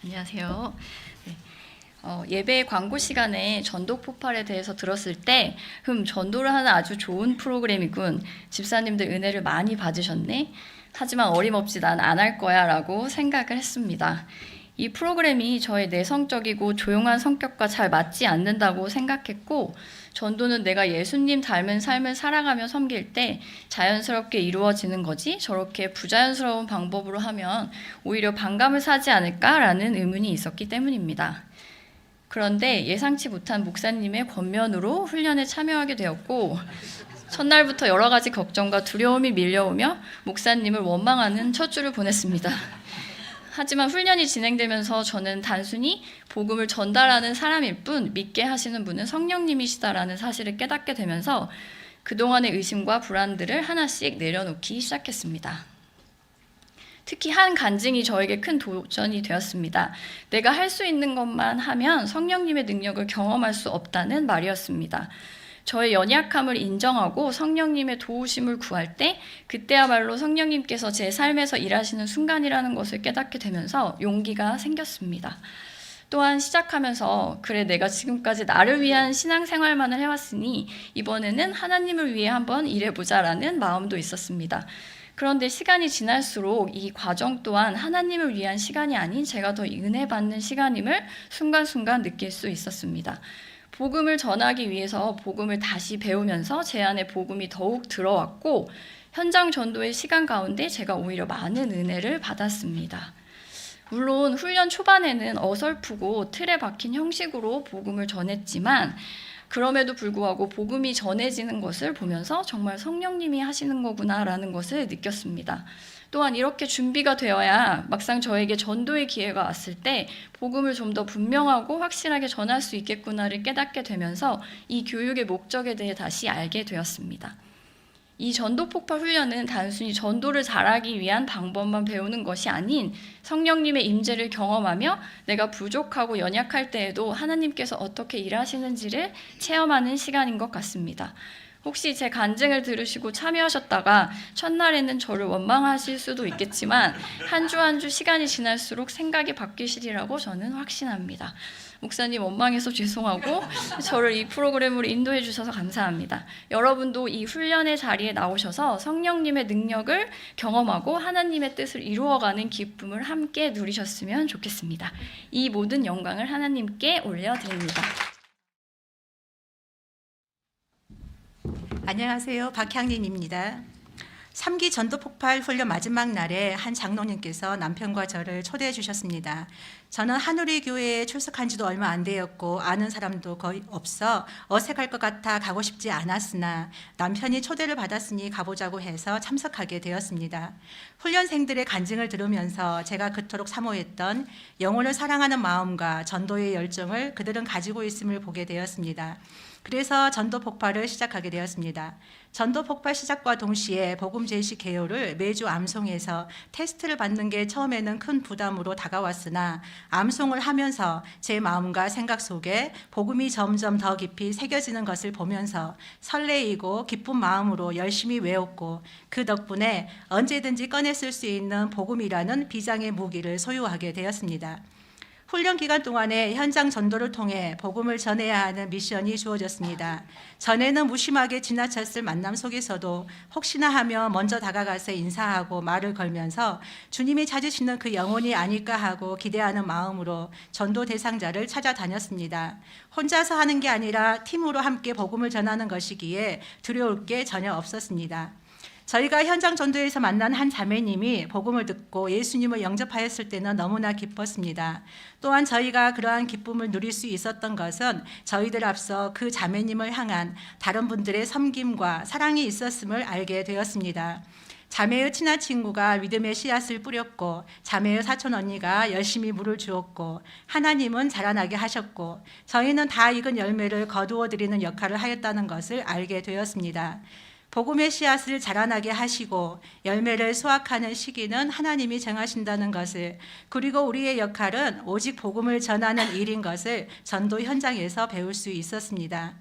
안녕하세요. 네. 예배 광고 시간에 전도 폭발에 대해서 들었을 때 전도를 하는 아주 좋은 프로그램이군. 집사님들 은혜를 많이 받으셨네. 하지만 어림없이 난 안 할 거야 라고 생각을 했습니다. 이 프로그램이 저의 내성적이고 조용한 성격과 잘 맞지 않는다고 생각했고, 전도는 내가 예수님 닮은 삶을 살아가며 섬길 때 자연스럽게 이루어지는 거지, 저렇게 부자연스러운 방법으로 하면 오히려 반감을 사지 않을까라는 의문이 있었기 때문입니다. 그런데 예상치 못한 목사님의 권면으로 훈련에 참여하게 되었고, 첫날부터 여러 가지 걱정과 두려움이 밀려오며 목사님을 원망하는 첫 주를 보냈습니다. 하지만 훈련이 진행되면서 저는 단순히 복음을 전달하는 사람일 뿐 믿게 하시는 분은 성령님이시다라는 사실을 깨닫게 되면서 그동안의 의심과 불안들을 하나씩 내려놓기 시작했습니다. 특히 한 간증이 저에게 큰 도전이 되었습니다. 내가 할 수 있는 것만 하면 성령님의 능력을 경험할 수 없다는 말이었습니다. 저의 연약함을 인정하고 성령님의 도우심을 구할 때 그때야말로 성령님께서 제 삶에서 일하시는 순간이라는 것을 깨닫게 되면서 용기가 생겼습니다. 또한 시작하면서 그래 내가 지금까지 나를 위한 신앙생활만을 해왔으니 이번에는 하나님을 위해 한번 일해보자라는 마음도 있었습니다. 그런데 시간이 지날수록 이 과정 또한 하나님을 위한 시간이 아닌 제가 더 은혜 받는 시간임을 순간순간 느낄 수 있었습니다. 복음을 전하기 위해서 복음을 다시 배우면서 제 안에 복음이 더욱 들어왔고 현장 전도의 시간 가운데 제가 오히려 많은 은혜를 받았습니다. 물론 훈련 초반에는 어설프고 틀에 박힌 형식으로 복음을 전했지만 그럼에도 불구하고 복음이 전해지는 것을 보면서 정말 성령님이 하시는 거구나라는 것을 느꼈습니다. 또한 이렇게 준비가 되어야 막상 저에게 전도의 기회가 왔을 때 복음을 좀 더 분명하고 확실하게 전할 수 있겠구나를 깨닫게 되면서 이 교육의 목적에 대해 다시 알게 되었습니다. 이 전도 폭발 훈련은 단순히 전도를 잘하기 위한 방법만 배우는 것이 아닌 성령님의 임재를 경험하며 내가 부족하고 연약할 때에도 하나님께서 어떻게 일하시는지를 체험하는 시간인 것 같습니다. 혹시 제 간증을 들으시고 참여하셨다가 첫날에는 저를 원망하실 수도 있겠지만 한 주 한 주 시간이 지날수록 생각이 바뀌시리라고 저는 확신합니다. 목사님 원망해서 죄송하고 저를 이 프로그램으로 인도해 주셔서 감사합니다. 여러분도 이 훈련의 자리에 나오셔서 성령님의 능력을 경험하고 하나님의 뜻을 이루어가는 기쁨을 함께 누리셨으면 좋겠습니다. 이 모든 영광을 하나님께 올려드립니다. 안녕하세요. 박향린입니다. 3기 전도폭발 훈련 마지막 날에 한 장로님께서 남편과 저를 초대해 주셨습니다. 저는 한우리 교회에 출석한 지도 얼마 안 되었고 아는 사람도 거의 없어 어색할 것 같아 가고 싶지 않았으나 남편이 초대를 받았으니 가보자고 해서 참석하게 되었습니다. 훈련생들의 간증을 들으면서 제가 그토록 사모했던 영혼을 사랑하는 마음과 전도의 열정을 그들은 가지고 있음을 보게 되었습니다. 그래서 전도 폭발을 시작하게 되었습니다. 전도 폭발 시작과 동시에 복음 제시 개요를 매주 암송해서 테스트를 받는 게 처음에는 큰 부담으로 다가왔으나 암송을 하면서 제 마음과 생각 속에 복음이 점점 더 깊이 새겨지는 것을 보면서 설레이고 기쁜 마음으로 열심히 외웠고 그 덕분에 언제든지 꺼내 쓸 수 있는 복음이라는 비장의 무기를 소유하게 되었습니다. 훈련 기간 동안에 현장 전도를 통해 복음을 전해야 하는 미션이 주어졌습니다. 전에는 무심하게 지나쳤을 만남 속에서도 혹시나 하며 먼저 다가가서 인사하고 말을 걸면서 주님이 찾으시는 그 영혼이 아닐까 하고 기대하는 마음으로 전도 대상자를 찾아다녔습니다. 혼자서 하는 게 아니라 팀으로 함께 복음을 전하는 것이기에 두려울 게 전혀 없었습니다. 저희가 현장 전도에서 만난 한 자매님이 복음을 듣고 예수님을 영접하였을 때는 너무나 기뻤습니다. 또한 저희가 그러한 기쁨을 누릴 수 있었던 것은 저희들 앞서 그 자매님을 향한 다른 분들의 섬김과 사랑이 있었음을 알게 되었습니다. 자매의 친한 친구가 믿음의 씨앗을 뿌렸고 자매의 사촌 언니가 열심히 물을 주었고 하나님은 자라나게 하셨고 저희는 다 익은 열매를 거두어 드리는 역할을 하였다는 것을 알게 되었습니다. 복음의 씨앗을 자라나게 하시고 열매를 수확하는 시기는 하나님이 정하신다는 것을, 그리고 우리의 역할은 오직 복음을 전하는 일인 것을 전도 현장에서 배울 수 있었습니다.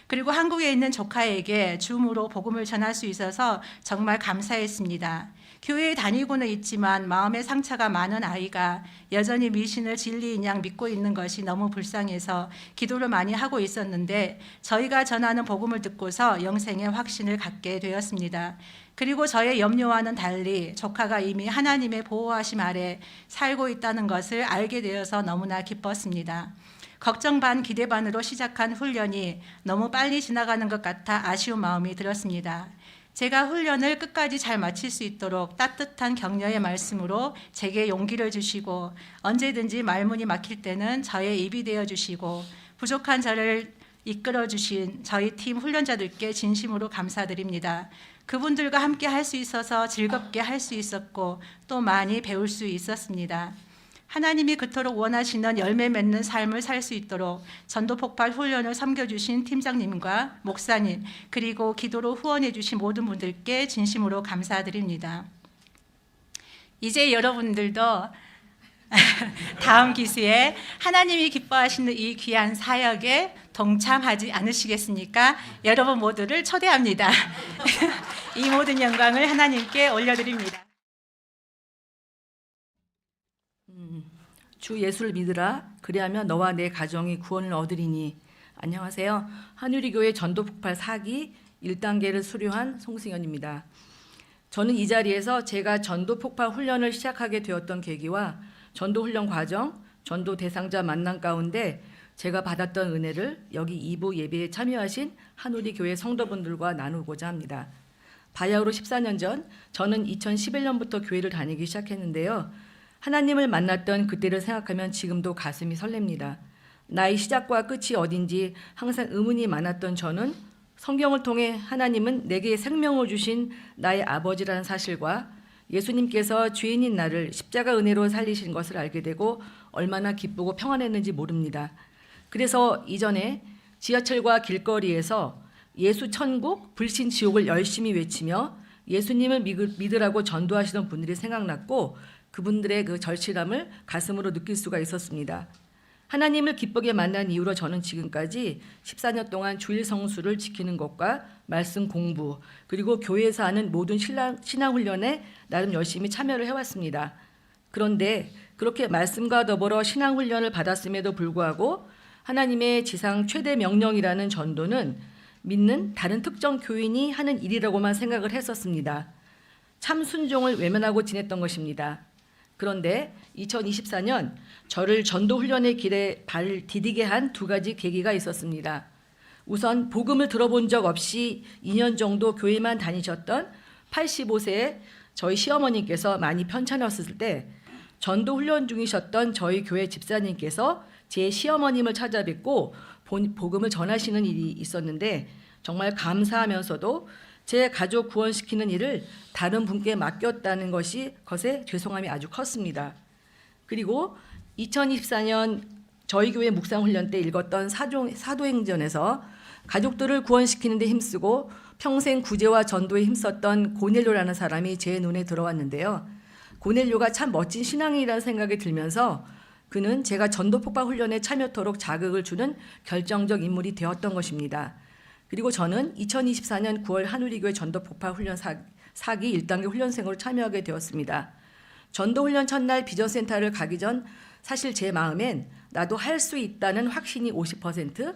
그리고 한국에 있는 조카에게 줌으로 복음을 전할 수 있어서 정말 감사했습니다. 교회에 다니고는 있지만 마음의 상처가 많은 아이가 여전히 미신을 진리인 양 믿고 있는 것이 너무 불쌍해서 기도를 많이 하고 있었는데 저희가 전하는 복음을 듣고서 영생의 확신을 갖게 되었습니다. 그리고 저의 염려와는 달리 조카가 이미 하나님의 보호하심 아래 살고 있다는 것을 알게 되어서 너무나 기뻤습니다. 걱정 반 기대 반으로 시작한 훈련이 너무 빨리 지나가는 것 같아 아쉬운 마음이 들었습니다. 제가 훈련을 끝까지 잘 마칠 수 있도록 따뜻한 격려의 말씀으로 제게 용기를 주시고 언제든지 말문이 막힐 때는 저의 입이 되어 주시고 부족한 저를 이끌어 주신 저희 팀 훈련자들께 진심으로 감사드립니다. 그분들과 함께 할 수 있어서 즐겁게 할 수 있었고 또 많이 배울 수 있었습니다. 하나님이 그토록 원하시는 열매 맺는 삶을 살 수 있도록 전도 폭발 훈련을 섬겨주신 팀장님과 목사님 그리고 기도로 후원해 주신 모든 분들께 진심으로 감사드립니다. 이제 여러분들도 다음 기수에 하나님이 기뻐하시는 이 귀한 사역에 동참하지 않으시겠습니까? 여러분 모두를 초대합니다. 이 모든 영광을 하나님께 올려드립니다. 주 예수를 믿으라. 그리하면 너와 내 가정이 구원을 얻으리니. 안녕하세요. 한유리교회 전도폭발 4기 1단계를 수료한 송승현입니다. 저는 이 자리에서 제가 전도폭발 훈련을 시작하게 되었던 계기와 전도훈련 과정, 전도 대상자 만남 가운데 제가 받았던 은혜를 여기 2부 예배에 참여하신 한우리교회 성도분들과 나누고자 합니다. 바야흐로 14년 전 저는 2011년부터 교회를 다니기 시작했는데요. 하나님을 만났던 그때를 생각하면 지금도 가슴이 설렙니다. 나의 시작과 끝이 어딘지 항상 의문이 많았던 저는 성경을 통해 하나님은 내게 생명을 주신 나의 아버지라는 사실과 예수님께서 죄인인 나를 십자가 은혜로 살리신 것을 알게 되고 얼마나 기쁘고 평안했는지 모릅니다. 그래서 이전에 지하철과 길거리에서 예수 천국, 불신 지옥을 열심히 외치며 예수님을 믿으라고 전도하시던 분들이 생각났고 그분들의 그 절실함을 가슴으로 느낄 수가 있었습니다. 하나님을 기쁘게 만난 이후로 저는 지금까지 14년 동안 주일 성수를 지키는 것과 말씀 공부 그리고 교회에서 하는 모든 신앙훈련에 나름 열심히 참여를 해왔습니다. 그런데 그렇게 말씀과 더불어 신앙훈련을 받았음에도 불구하고 하나님의 지상 최대 명령이라는 전도는 믿는 다른 특정 교인이 하는 일이라고만 생각을 했었습니다. 참 순종을 외면하고 지냈던 것입니다. 그런데 2024년 저를 전도훈련의 길에 발 디디게 한 두 가지 계기가 있었습니다. 우선 복음을 들어본 적 없이 2년 정도 교회만 다니셨던 85세의 저희 시어머니께서 많이 편찮았을 때 전도훈련 중이셨던 저희 교회 집사님께서 제 시어머님을 찾아뵙고 복음을 전하시는 일이 있었는데 정말 감사하면서도 제 가족 구원시키는 일을 다른 분께 맡겼다는 것에 죄송함이 아주 컸습니다. 그리고 2024년 저희 교회 묵상훈련 때 읽었던 사도행전에서 가족들을 구원시키는 데 힘쓰고 평생 구제와 전도에 힘썼던 고넬료라는 사람이 제 눈에 들어왔는데요. 고넬료가 참 멋진 신앙이라는 생각이 들면서 그는 제가 전도폭발 훈련에 참여토록 자극을 주는 결정적 인물이 되었던 것입니다. 그리고 저는 2024년 9월 한우리교회 전도폭발 훈련 4기 1단계 훈련생으로 참여하게 되었습니다. 전도훈련 첫날 비전센터를 가기 전 사실 제 마음엔 나도 할 수 있다는 확신이 50%,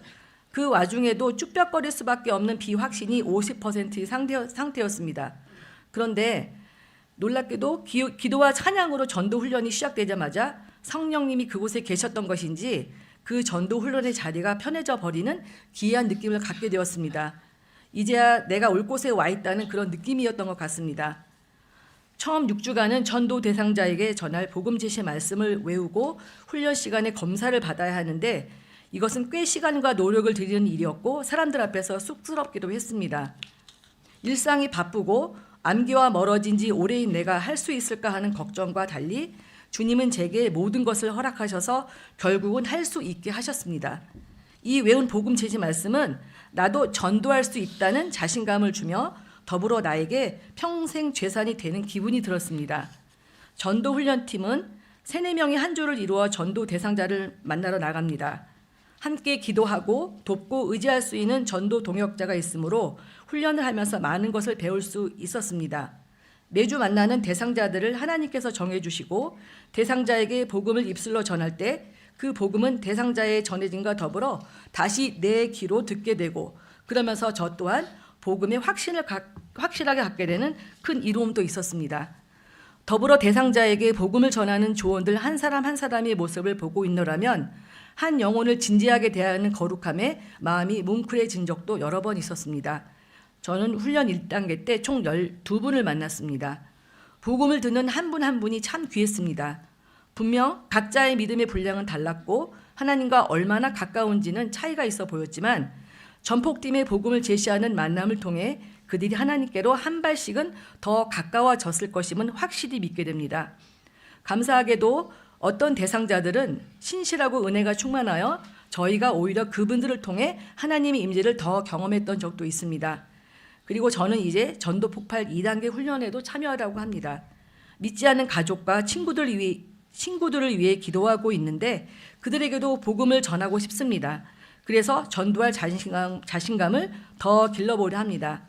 그 와중에도 쭈뼛거릴 수밖에 없는 비확신이 50%의 상태였습니다. 그런데 놀랍게도 기도와 찬양으로 전도훈련이 시작되자마자 성령님이 그곳에 계셨던 것인지 그 전도훈련의 자리가 편해져 버리는 기이한 느낌을 갖게 되었습니다. 이제야 내가 올 곳에 와 있다는 그런 느낌이었던 것 같습니다. 처음 6주간은 전도 대상자에게 전할 복음 제시 말씀을 외우고 훈련 시간에 검사를 받아야 하는데 이것은 꽤 시간과 노력을 들이는 일이었고 사람들 앞에서 쑥스럽기도 했습니다. 일상이 바쁘고 암기와 멀어진 지 오래인 내가 할 수 있을까 하는 걱정과 달리 주님은 제게 모든 것을 허락하셔서 결국은 할 수 있게 하셨습니다. 이 외운 복음 제시 말씀은 나도 전도할 수 있다는 자신감을 주며 더불어 나에게 평생 재산이 되는 기분이 들었습니다. 전도훈련팀은 3-4명이 한 조를 이루어 전도 대상자를 만나러 나갑니다. 함께 기도하고 돕고 의지할 수 있는 전도 동역자가 있으므로 훈련을 하면서 많은 것을 배울 수 있었습니다. 매주 만나는 대상자들을 하나님께서 정해주시고 대상자에게 복음을 입술로 전할 때 그 복음은 대상자의 전해짐과 더불어 다시 내 귀로 듣게 되고 그러면서 저 또한 복음의 확실하게 갖게 되는 큰 이로움도 있었습니다. 더불어 대상자에게 복음을 전하는 조언들 한 사람 한 사람의 모습을 보고 있노라면 한 영혼을 진지하게 대하는 거룩함에 마음이 뭉클해진 적도 여러 번 있었습니다. 저는 훈련 1단계 때 총 12분을 만났습니다. 복음을 듣는 한 분 한 분이 참 귀했습니다. 분명 각자의 믿음의 분량은 달랐고 하나님과 얼마나 가까운지는 차이가 있어 보였지만 전폭팀의 복음을 제시하는 만남을 통해 그들이 하나님께로 한 발씩은 더 가까워졌을 것임은 확실히 믿게 됩니다. 감사하게도 어떤 대상자들은 신실하고 은혜가 충만하여 저희가 오히려 그분들을 통해 하나님의 임재를 더 경험했던 적도 있습니다. 그리고 저는 이제 전도 폭발 2단계 훈련에도 참여하라고 합니다. 믿지 않는 가족과 친구들을 위해 기도하고 있는데 그들에게도 복음을 전하고 싶습니다. 그래서 전도할 자신감을 더 길러보려 합니다.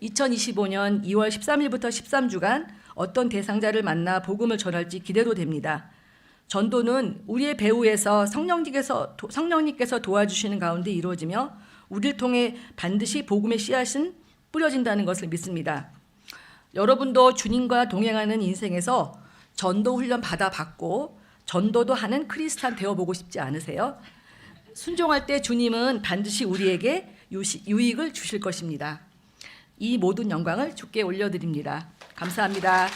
2025년 2월 13일부터 13주간 어떤 대상자를 만나 복음을 전할지 기대도 됩니다. 전도는 우리의 배후에서 성령님께서 도와주시는 가운데 이루어지며 우리를 통해 반드시 복음의 씨앗은 뿌려진다는 것을 믿습니다. 여러분도 주님과 동행하는 인생에서 전도 훈련 받아봤고 전도도 하는 크리스찬 되어보고 싶지 않으세요? 순종할 때 주님은 반드시 우리에게 유익을 주실 것입니다. 이 모든 영광을 주께 올려드립니다. 감사합니다.